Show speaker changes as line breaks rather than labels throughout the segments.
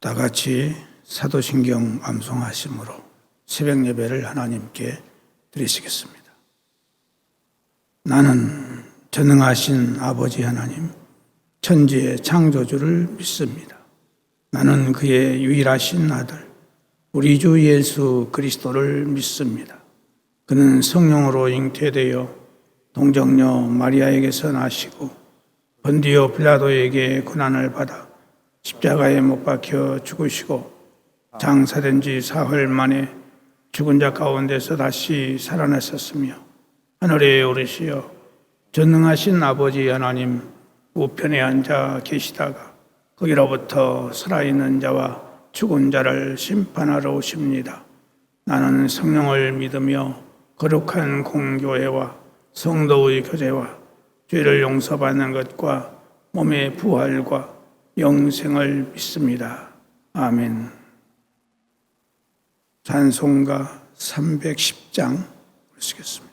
다 같이 사도신경 암송하심으로 새벽 예배를 하나님께 드리시겠습니다. 나는 전능하신 아버지 하나님, 천지의 창조주를 믿습니다. 나는 그의 유일하신 아들, 우리 주 예수 그리스도를 믿습니다. 그는 성령으로 잉태되어 동정녀 마리아에게서 나시고 본디오 빌라도에게 고난을 받아 십자가에 못 박혀 죽으시고 장사된 지 사흘 만에 죽은 자 가운데서 다시 살아나셨으며 하늘에 오르시어 전능하신 아버지 하나님 우편에 앉아 계시다가 거기로부터 살아있는 자와 죽은 자를 심판하러 오십니다. 나는 성령을 믿으며 거룩한 공교회와 성도의 교제와 죄를 용서받는 것과 몸의 부활과 영생을 믿습니다. 아멘. 찬송가 310장 부르시겠습니다.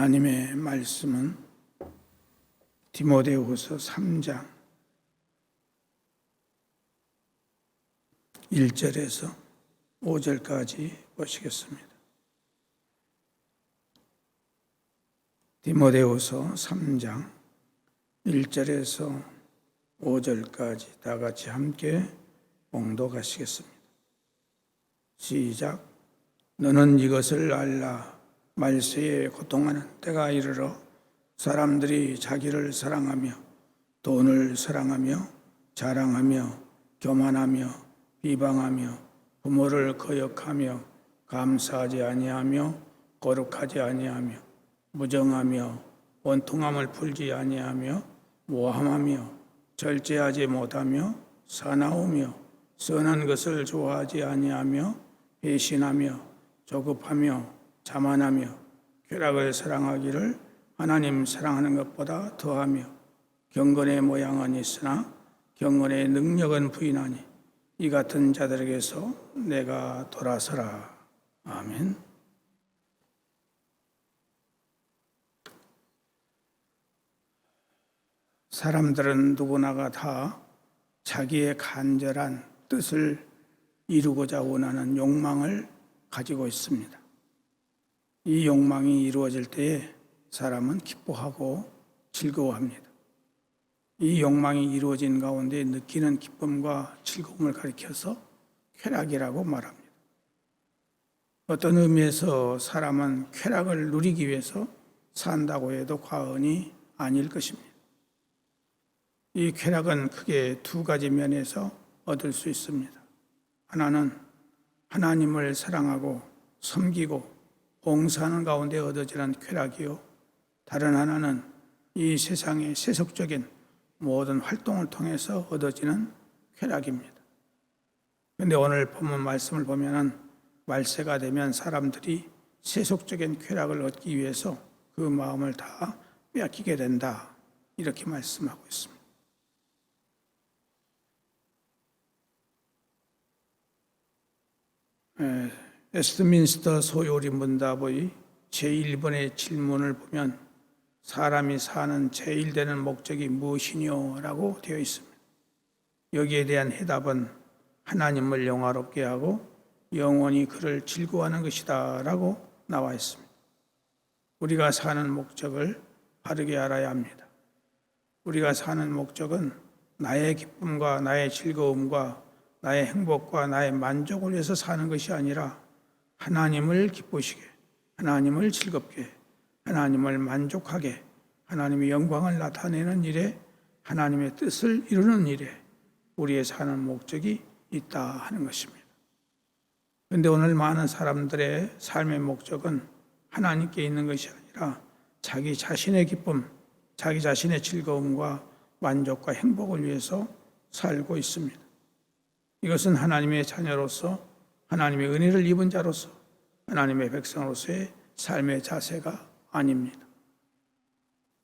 하나님의 말씀은 디모데후서 3장 1절에서 5절까지 보시겠습니다. 디모데후서 3장 1절에서 5절까지 다 같이 함께 봉독하시겠습니다. 시작. 너는 이것을 알라. 말세에 고통하는 때가 이르러 사람들이 자기를 사랑하며 돈을 사랑하며 자랑하며 교만하며 비방하며 부모를 거역하며 감사하지 아니하며 거룩하지 아니하며 무정하며 원통함을 풀지 아니하며 모함하며 절제하지 못하며 사나우며 선한 것을 좋아하지 아니하며 배신하며 조급하며 자만하며 쾌락을 사랑하기를 하나님 사랑하는 것보다 더하며 경건의 모양은 있으나 경건의 능력은 부인하니 이 같은 자들에게서 내가 돌아서라. 아멘. 사람들은 누구나가 다 자기의 간절한 뜻을 이루고자 원하는 욕망을 가지고 있습니다. 이 욕망이 이루어질 때에 사람은 기뻐하고 즐거워합니다. 이 욕망이 이루어진 가운데 느끼는 기쁨과 즐거움을 가리켜서 쾌락이라고 말합니다. 어떤 의미에서 사람은 쾌락을 누리기 위해서 산다고 해도 과언이 아닐 것입니다. 이 쾌락은 크게 두 가지 면에서 얻을 수 있습니다. 하나는 하나님을 사랑하고 섬기고 봉사하는 가운데 얻어지는 쾌락이요, 다른 하나는 이 세상의 세속적인 모든 활동을 통해서 얻어지는 쾌락입니다. 그런데 오늘 본문 말씀을 보면은 말세가 되면 사람들이 세속적인 쾌락을 얻기 위해서 그 마음을 다 빼앗기게 된다, 이렇게 말씀하고 있습니다. 웨스트민스터 소요리 문답의 제1번의 질문을 보면 사람이 사는 제일 되는 목적이 무엇이뇨? 라고 되어 있습니다. 여기에 대한 해답은 하나님을 영화롭게 하고 영원히 그를 즐거워하는 것이다 라고 나와 있습니다. 우리가 사는 목적을 바르게 알아야 합니다. 우리가 사는 목적은 나의 기쁨과 나의 즐거움과 나의 행복과 나의 만족을 위해서 사는 것이 아니라 하나님을 기쁘시게, 하나님을 즐겁게, 하나님을 만족하게, 하나님의 영광을 나타내는 일에, 하나님의 뜻을 이루는 일에 우리의 사는 목적이 있다 하는 것입니다. 그런데 오늘 많은 사람들의 삶의 목적은 하나님께 있는 것이 아니라 자기 자신의 기쁨, 자기 자신의 즐거움과 만족과 행복을 위해서 살고 있습니다. 이것은 하나님의 자녀로서, 하나님의 은혜를 입은 자로서, 하나님의 백성으로서의 삶의 자세가 아닙니다.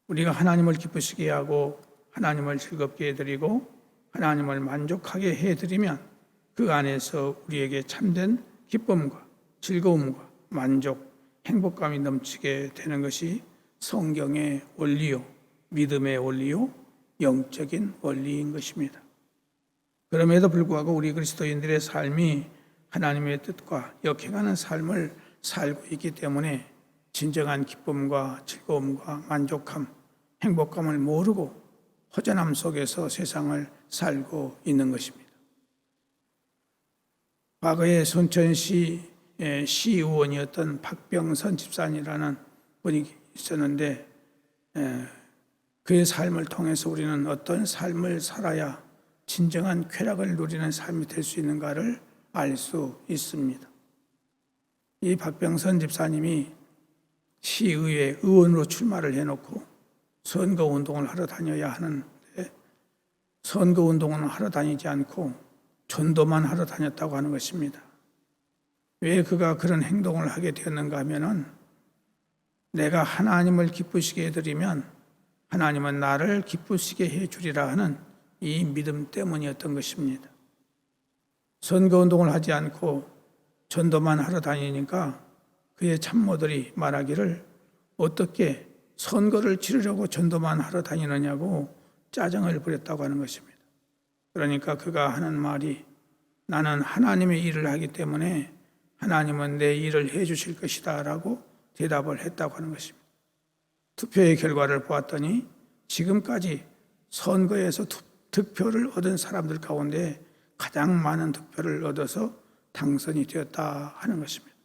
우리가 하나님을 기쁘시게 하고 하나님을 즐겁게 해드리고 하나님을 만족하게 해드리면 그 안에서 우리에게 참된 기쁨과 즐거움과 만족, 행복감이 넘치게 되는 것이 성경의 원리요, 믿음의 원리요, 영적인 원리인 것입니다. 그럼에도 불구하고 우리 그리스도인들의 삶이 하나님의 뜻과 역행하는 삶을 살고 있기 때문에 진정한 기쁨과 즐거움과 만족함, 행복감을 모르고 허전함 속에서 세상을 살고 있는 것입니다. 과거에 순천시 시의원이었던 박병선 집사님이라는 분이 있었는데 그의 삶을 통해서 우리는 어떤 삶을 살아야 진정한 쾌락을 누리는 삶이 될 수 있는가를 알 수 있습니다. 이 박병선 집사님이 시의회 의원으로 출마를 해놓고 선거운동을 하러 다녀야 하는데 선거운동은 하러 다니지 않고 전도만 하러 다녔다고 하는 것입니다. 왜 그가 그런 행동을 하게 되었는가 하면은 내가 하나님을 기쁘시게 해드리면 하나님은 나를 기쁘시게 해주리라 하는 이 믿음 때문이었던 것입니다. 선거운동을 하지 않고 전도만 하러 다니니까 그의 참모들이 말하기를 어떻게 선거를 치르려고 전도만 하러 다니느냐고 짜증을 부렸다고 하는 것입니다. 그러니까 그가 하는 말이 나는 하나님의 일을 하기 때문에 하나님은 내 일을 해 주실 것이다 라고 대답을 했다고 하는 것입니다. 투표의 결과를 보았더니 지금까지 선거에서 득표를 얻은 사람들 가운데 가장 많은 득표를 얻어서 당선이 되었다 하는 것입니다.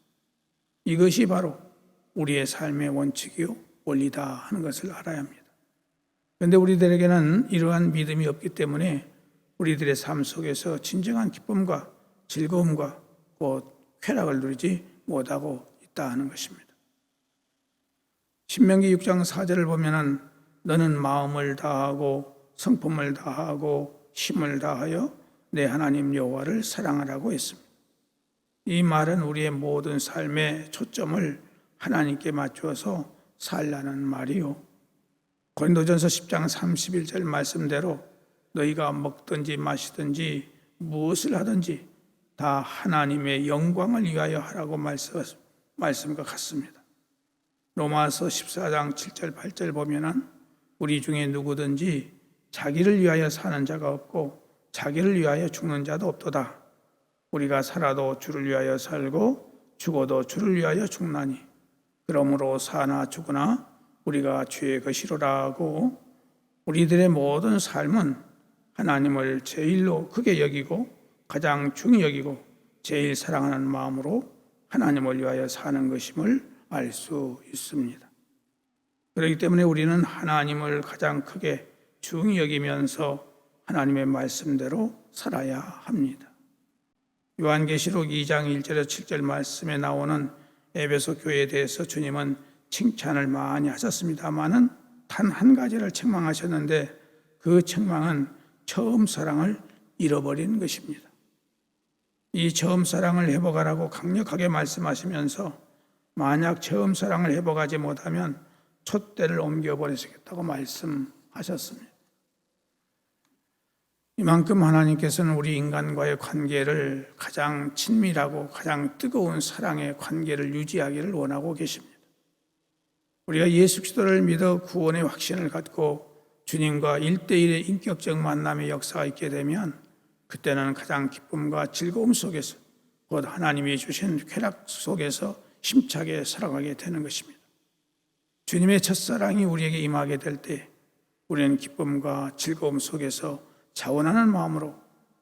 이것이 바로 우리의 삶의 원칙이요 원리다 하는 것을 알아야 합니다. 그런데 우리들에게는 이러한 믿음이 없기 때문에 우리들의 삶 속에서 진정한 기쁨과 즐거움과 곧 쾌락을 누리지 못하고 있다 하는 것입니다. 신명기 6장 4절을 보면은 너는 마음을 다하고 성품을 다하고 힘을 다하여 내 하나님 여호와를 사랑하라고 했습니다. 이 말은 우리의 모든 삶의 초점을 하나님께 맞추어서 살라는 말이요. 고린도전서 10장 31절 말씀대로 너희가 먹든지 마시든지 무엇을 하든지 다 하나님의 영광을 위하여 하라고 말씀과 같습니다. 로마서 14장 7절 8절 보면은 우리 중에 누구든지 자기를 위하여 사는 자가 없고 자기를 위하여 죽는 자도 없도다. 우리가 살아도 주를 위하여 살고 죽어도 주를 위하여 죽나니 그러므로 사나 죽으나 우리가 주의 것이로라고. 우리들의 모든 삶은 하나님을 제일로 크게 여기고 가장 중히 여기고 제일 사랑하는 마음으로 하나님을 위하여 사는 것임을 알 수 있습니다. 그렇기 때문에 우리는 하나님을 가장 크게 중히 여기면서 하나님의 말씀대로 살아야 합니다. 요한계시록 2장 1절에서 7절 말씀에 나오는 에베소 교회에 대해서 주님은 칭찬을 많이 하셨습니다마는 단 한 가지를 책망하셨는데 그 책망은 처음 사랑을 잃어버린 것입니다. 이 처음 사랑을 회복하라고 강력하게 말씀하시면서 만약 처음 사랑을 회복하지 못하면 촛대를 옮겨버리시겠다고 말씀하셨습니다. 이만큼 하나님께서는 우리 인간과의 관계를 가장 친밀하고 가장 뜨거운 사랑의 관계를 유지하기를 원하고 계십니다. 우리가 예수 그리스도를 믿어 구원의 확신을 갖고 주님과 1대1의 인격적 만남의 역사가 있게 되면 그때는 가장 기쁨과 즐거움 속에서 곧 하나님이 주신 쾌락 속에서 힘차게 살아가게 되는 것입니다. 주님의 첫사랑이 우리에게 임하게 될 때 우리는 기쁨과 즐거움 속에서 자원하는 마음으로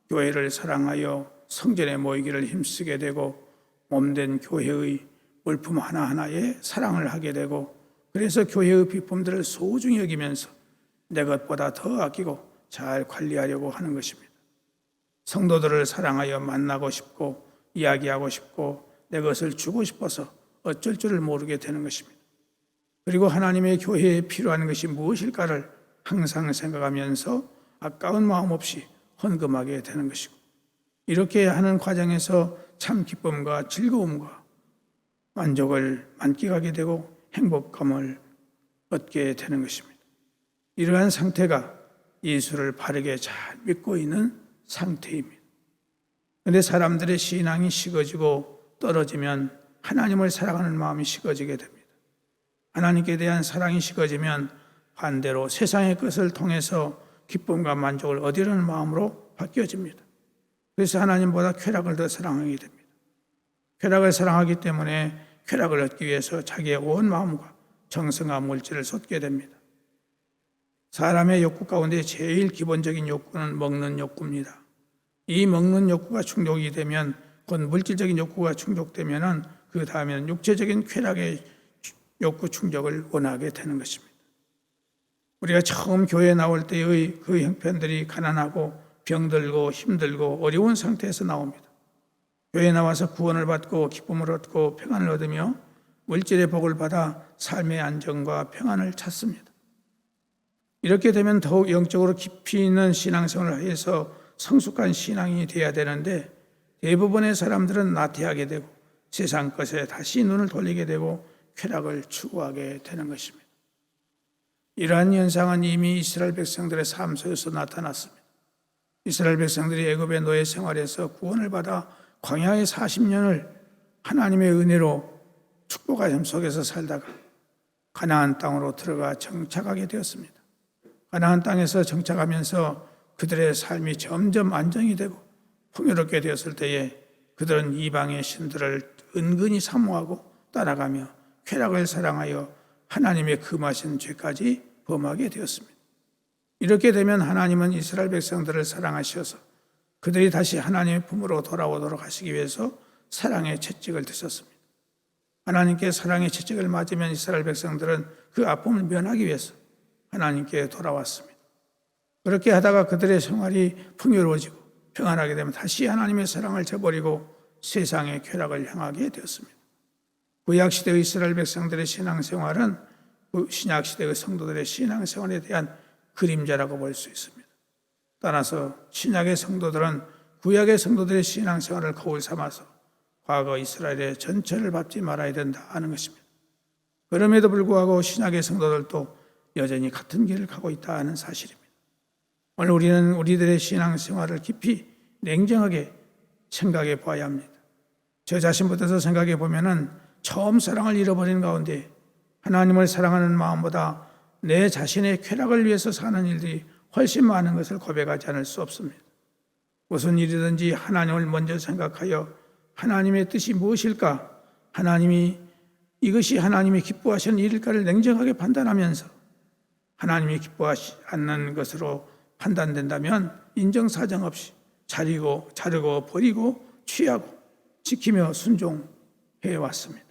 교회를 사랑하여 성전에 모이기를 힘쓰게 되고 몸된 교회의 물품 하나하나에 사랑을 하게 되고 그래서 교회의 비품들을 소중히 여기면서 내 것보다 더 아끼고 잘 관리하려고 하는 것입니다. 성도들을 사랑하여 만나고 싶고 이야기하고 싶고 내 것을 주고 싶어서 어쩔 줄을 모르게 되는 것입니다. 그리고 하나님의 교회에 필요한 것이 무엇일까를 항상 생각하면서 아까운 마음 없이 헌금하게 되는 것이고 이렇게 하는 과정에서 참 기쁨과 즐거움과 만족을 만끽하게 되고 행복감을 얻게 되는 것입니다. 이러한 상태가 예수를 바르게 잘 믿고 있는 상태입니다. 그런데 사람들의 신앙이 식어지고 떨어지면 하나님을 사랑하는 마음이 식어지게 됩니다. 하나님께 대한 사랑이 식어지면 반대로 세상의 것을 통해서 기쁨과 만족을 얻으려는 마음으로 바뀌어집니다. 그래서 하나님보다 쾌락을 더 사랑하게 됩니다. 쾌락을 사랑하기 때문에 쾌락을 얻기 위해서 자기의 온 마음과 정성과 물질을 쏟게 됩니다. 사람의 욕구 가운데 제일 기본적인 욕구는 먹는 욕구입니다. 이 먹는 욕구가 충족이 되면 곧 물질적인 욕구가 충족되면 그 다음에는 육체적인 쾌락의 욕구 충족을 원하게 되는 것입니다. 우리가 처음 교회에 나올 때의 그 형편들이 가난하고 병들고 힘들고 어려운 상태에서 나옵니다. 교회에 나와서 구원을 받고 기쁨을 얻고 평안을 얻으며 물질의 복을 받아 삶의 안정과 평안을 찾습니다. 이렇게 되면 더욱 영적으로 깊이 있는 신앙생활을 해서 성숙한 신앙이 되어야 되는데 대부분의 사람들은 나태하게 되고 세상 것에 다시 눈을 돌리게 되고 쾌락을 추구하게 되는 것입니다. 이러한 현상은 이미 이스라엘 백성들의 삶 속에서 나타났습니다. 이스라엘 백성들이 애굽의 노예 생활에서 구원을 받아 광야의 40년을 하나님의 은혜로 축복하심 속에서 살다가 가나안 땅으로 들어가 정착하게 되었습니다. 가나안 땅에서 정착하면서 그들의 삶이 점점 안정이 되고 풍요롭게 되었을 때에 그들은 이방의 신들을 은근히 사모하고 따라가며 쾌락을 사랑하여 하나님의 금하신 죄까지 범하게 되었습니다. 이렇게 되면 하나님은 이스라엘 백성들을 사랑하셔서 그들이 다시 하나님의 품으로 돌아오도록 하시기 위해서 사랑의 채찍을 드셨습니다. 하나님께 사랑의 채찍을 맞으면 이스라엘 백성들은 그 아픔을 면하기 위해서 하나님께 돌아왔습니다. 그렇게 하다가 그들의 생활이 풍요로워지고 평안하게 되면 다시 하나님의 사랑을 저버리고 세상의 쾌락을 향하게 되었습니다. 구약시대의 이스라엘 백성들의 신앙생활은 그 신약 시대의 성도들의 신앙생활에 대한 그림자라고 볼 수 있습니다. 따라서 신약의 성도들은 구약의 성도들의 신앙생활을 거울 삼아서 과거 이스라엘의 전체를 밟지 말아야 된다 하는 것입니다. 그럼에도 불구하고 신약의 성도들도 여전히 같은 길을 가고 있다 하는 사실입니다. 오늘 우리는 우리들의 신앙생활을 깊이 냉정하게 생각해 봐야 합니다. 저 자신부터서 생각해 보면은 처음 사랑을 잃어버린 가운데 하나님을 사랑하는 마음보다 내 자신의 쾌락을 위해서 사는 일들이 훨씬 많은 것을 고백하지 않을 수 없습니다. 무슨 일이든지 하나님을 먼저 생각하여 하나님의 뜻이 무엇일까? 이것이 하나님이 기뻐하시는 일일까를 냉정하게 판단하면서 하나님이 기뻐하지 않는 것으로 판단된다면 인정사정 없이 자르고 버리고 취하고 지키며 순종해 왔습니다.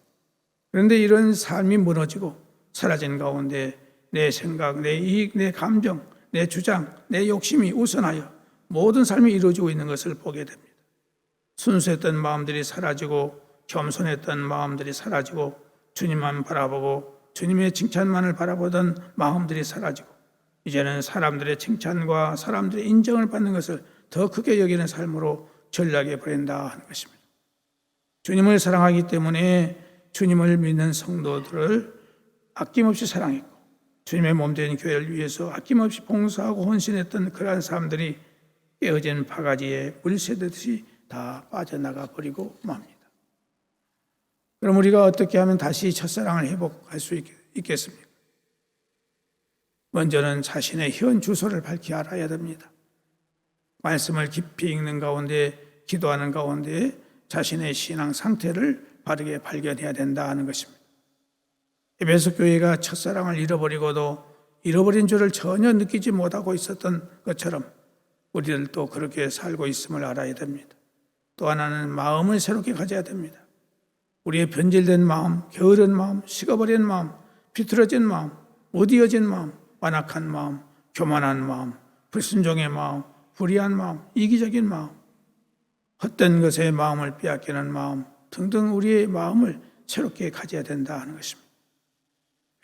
그런데 이런 삶이 무너지고 사라진 가운데 내 생각, 내 이익, 내 감정, 내 주장, 내 욕심이 우선하여 모든 삶이 이루어지고 있는 것을 보게 됩니다. 순수했던 마음들이 사라지고 겸손했던 마음들이 사라지고 주님만 바라보고 주님의 칭찬만을 바라보던 마음들이 사라지고 이제는 사람들의 칭찬과 사람들의 인정을 받는 것을 더 크게 여기는 삶으로 전락해 버린다 하는 것입니다. 주님을 사랑하기 때문에 주님을 믿는 성도들을 아낌없이 사랑했고 주님의 몸된 교회를 위해서 아낌없이 봉사하고 헌신했던 그러한 사람들이 깨어진 바가지에 물 새듯이 다 빠져나가 버리고 맙니다. 그럼 우리가 어떻게 하면 다시 첫사랑을 회복할 수 있겠습니까? 먼저는 자신의 현 주소를 밝히 알아야 됩니다. 말씀을 깊이 읽는 가운데 기도하는 가운데 자신의 신앙 상태를 바르게 발견해야 된다 하는 것입니다. 에베소 교회가 첫사랑을 잃어버리고도 잃어버린 줄을 전혀 느끼지 못하고 있었던 것처럼 우리들도 그렇게 살고 있음을 알아야 됩니다. 또 하나는 마음을 새롭게 가져야 됩니다. 우리의 변질된 마음, 게으른 마음, 식어버린 마음, 비틀어진 마음, 무디어진 마음, 완악한 마음, 교만한 마음, 불순종의 마음, 불의한 마음, 이기적인 마음, 헛된 것에 마음을 빼앗기는 마음 등등 우리의 마음을 새롭게 가져야 된다 하는 것입니다.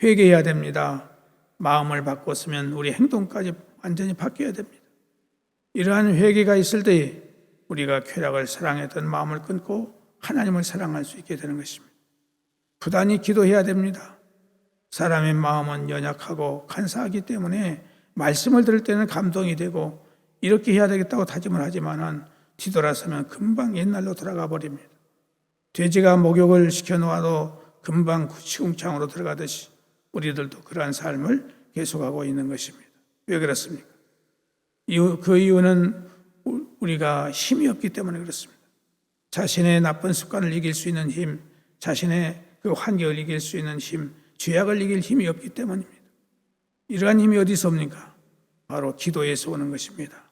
회개해야 됩니다. 마음을 바꿨으면 우리 행동까지 완전히 바뀌어야 됩니다. 이러한 회개가 있을 때에 우리가 쾌락을 사랑했던 마음을 끊고 하나님을 사랑할 수 있게 되는 것입니다. 부단히 기도해야 됩니다. 사람의 마음은 연약하고 간사하기 때문에 말씀을 들을 때는 감동이 되고 이렇게 해야 되겠다고 다짐을 하지만은 뒤돌아서면 금방 옛날로 돌아가 버립니다. 돼지가 목욕을 시켜놓아도 금방 시궁창으로 들어가듯이 우리들도 그러한 삶을 계속하고 있는 것입니다. 왜 그렇습니까? 그 이유는 우리가 힘이 없기 때문에 그렇습니다. 자신의 나쁜 습관을 이길 수 있는 힘, 자신의 그 환경을 이길 수 있는 힘, 죄악을 이길 힘이 없기 때문입니다. 이러한 힘이 어디서 옵니까? 바로 기도에서 오는 것입니다.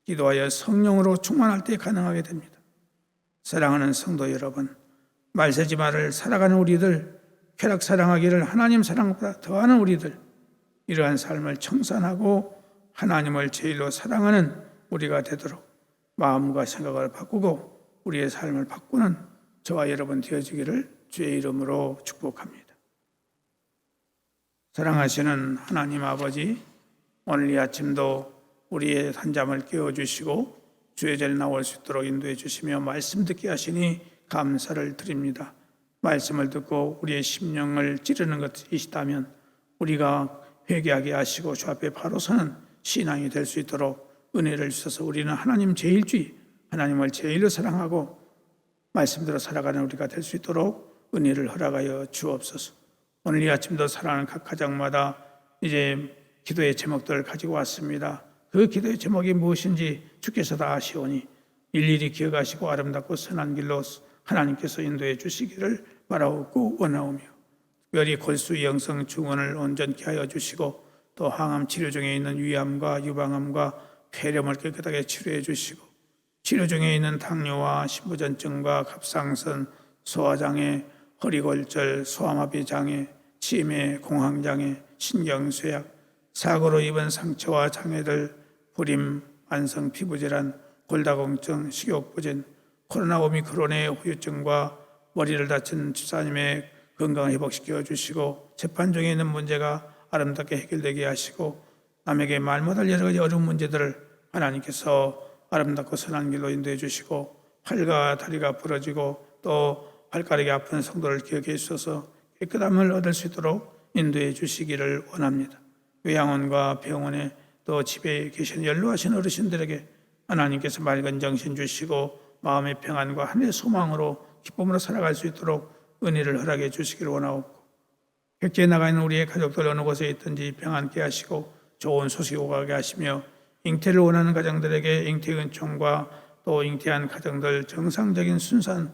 기도하여 성령으로 충만할 때 가능하게 됩니다. 사랑하는 성도 여러분, 말세지 말을 살아가는 우리들, 쾌락 사랑하기를 하나님 사랑보다 더하는 우리들, 이러한 삶을 청산하고 하나님을 제일로 사랑하는 우리가 되도록 마음과 생각을 바꾸고 우리의 삶을 바꾸는 저와 여러분 되어지기를 주의 이름으로 축복합니다. 사랑하시는 하나님 아버지, 오늘 이 아침도 우리의 한잠을 깨워주시고 주의 자리에 나올 수 있도록 인도해 주시며 말씀 듣게 하시니 감사를 드립니다. 말씀을 듣고 우리의 심령을 찌르는 것이 있다면 우리가 회개하게 하시고 주 앞에 바로 서는 신앙이 될 수 있도록 은혜를 주셔서 우리는 하나님 제일주의, 하나님을 제일로 사랑하고 말씀대로 살아가는 우리가 될 수 있도록 은혜를 허락하여 주옵소서. 오늘 이 아침도 사랑하는 각 가정마다 이제 기도의 제목들을 가지고 왔습니다. 그 기도의 제목이 무엇인지 주께서 다 아시오니 일일이 기억하시고 아름답고 선한 길로 하나님께서 인도해 주시기를 바라옵고 원하오며, 특별히 골수 영성 중원을 온전케 하여 주시고 또 항암 치료 중에 있는 위암과 유방암과 폐렴을 깨끗하게 치료해 주시고 치료 중에 있는 당뇨와 신부전증과 갑상선, 소화장애, 허리골절, 소아마비 장애, 치매, 공황장애, 신경쇠약, 사고로 입은 상처와 장애들, 불임, 만성 피부질환, 골다공증, 식욕부진, 코로나 오미크론의 후유증과 머리를 다친 집사님의 건강을 회복시켜 주시고 재판 중에 있는 문제가 아름답게 해결되게 하시고 남에게 말 못할 여러 가지 어려운 문제들을 하나님께서 아름답고 선한 길로 인도해 주시고 팔과 다리가 부러지고 또 발가락이 아픈 성도를 기억해 주셔서 깨끗함을 얻을 수 있도록 인도해 주시기를 원합니다. 요양원과 병원에 또 집에 계신 연로하신 어르신들에게 하나님께서 맑은 정신 주시고 마음의 평안과 하늘의 소망으로 기쁨으로 살아갈 수 있도록 은혜를 허락해 주시기를 원하옵고 객지에 나가 있는 우리의 가족들 어느 곳에 있든지 평안케 하시고 좋은 소식 오가게 하시며 잉태를 원하는 가정들에게 잉태 은총과 또 잉태한 가정들 정상적인 순수한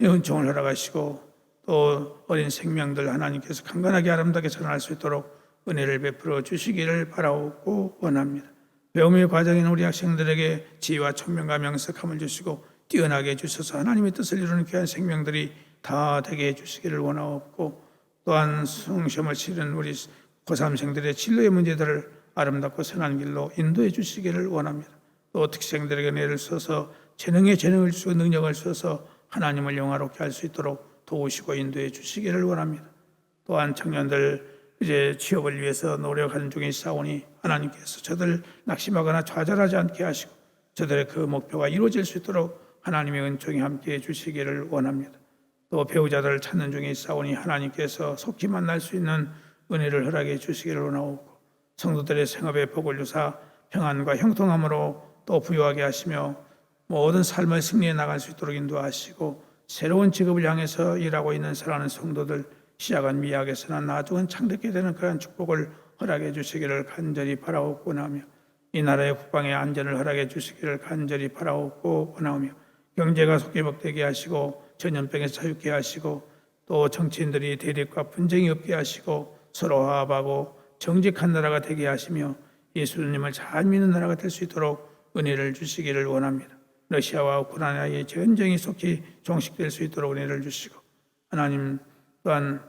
은총을 허락하시고 또 어린 생명들 하나님께서 강건하게 아름답게 자라날 수 있도록 은혜를 베풀어 주시기를 바라옵고 원합니다. 배움의 과정인 우리 학생들에게 지혜와 총명과 명석함을 주시고 뛰어나게 해주셔서 하나님의 뜻을 이루는 귀한 생명들이 다 되게 해주시기를 원하옵고 또한 수능시험을 치른 우리 고3생들의 진로의 문제들을 아름답고 선한 길로 인도해 주시기를 원합니다. 또 특생들에게 은혜를 써서 재능에 재능을 주시고 능력을 써서 하나님을 영화롭게 할 수 있도록 도우시고 인도해 주시기를 원합니다. 또한 청년들 이제 취업을 위해서 노력하는 중에 있사오니 하나님께서 저들 낙심하거나 좌절하지 않게 하시고 저들의 그 목표가 이루어질 수 있도록 하나님의 은총이 함께해 주시기를 원합니다. 또 배우자들을 찾는 중에 있사오니 하나님께서 속히 만날 수 있는 은혜를 허락해 주시기를 원하옵고 성도들의 생업의 복을 주사 평안과 형통함으로 또 부유하게 하시며 모든 삶의 승리에 나갈 수 있도록 인도하시고 새로운 직업을 향해서 일하고 있는 사랑하는 성도들 시작은 미약에서나 나중은 창대케 되는 그러한 축복을 허락해 주시기를 간절히 바라옵고 원하며 이 나라의 국방의 안전을 허락해 주시기를 간절히 바라옵고 원하며 경제가 속회복되게 하시고 전염병에서 자유케 하시고 또 정치인들이 대립과 분쟁이 없게 하시고 서로 화합하고 정직한 나라가 되게 하시며 예수님을 잘 믿는 나라가 될 수 있도록 은혜를 주시기를 원합니다. 러시아와 우크라이나의 전쟁이 속히 종식될 수 있도록 은혜를 주시고 하나님 또한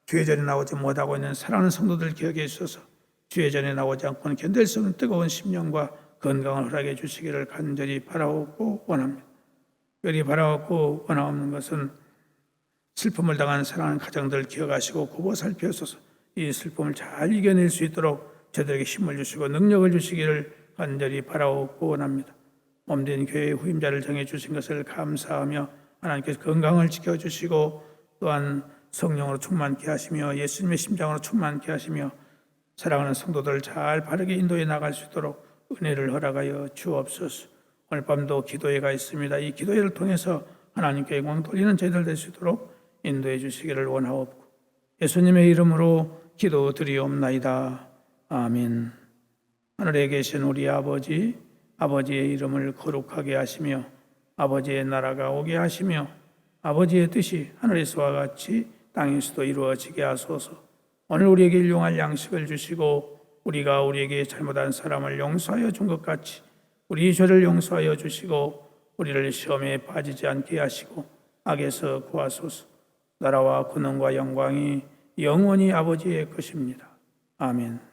주의 전에 나오지 못하고 있는 사랑하는 성도들 기억해 주셔서 주의 전에 나오지 않고는 견딜 수 없는 뜨거운 심령과 건강을 허락해 주시기를 간절히 바라옵고 원합니다. 특별히 바라옵고 원하옵는 것은 슬픔을 당한 사랑하는 가정들 기억하시고 굽어 살펴서서 이 슬픔을 잘 이겨낼 수 있도록 저들에게 힘을 주시고 능력을 주시기를 간절히 바라옵고 원합니다. 몸된 교회의 후임자를 정해주신 것을 감사하며 하나님께서 건강을 지켜주시고 또한 성령으로 충만케 하시며 예수님의 심장으로 충만케 하시며 사랑하는 성도들을 잘 바르게 인도해 나갈 수 있도록 은혜를 허락하여 주옵소서. 오늘 밤도 기도회가 있습니다. 이 기도회를 통해서 하나님께 영광 돌리는 저희들 될 수 있도록 인도해 주시기를 원하옵고 예수님의 이름으로 기도드리옵나이다. 아멘. 하늘에 계신 우리 아버지, 아버지의 이름을 거룩하게 하시며 아버지의 나라가 오게 하시며 아버지의 뜻이 하늘에서와 같이 땅에서도 이루어지게 하소서. 오늘 우리에게 일용할 양식을 주시고 우리가 우리에게 잘못한 사람을 용서하여 준 것 같이 우리 죄를 용서하여 주시고 우리를 시험에 빠지지 않게 하시고 악에서 구하소서. 나라와 권능과 영광이 영원히 아버지의 것입니다. 아멘.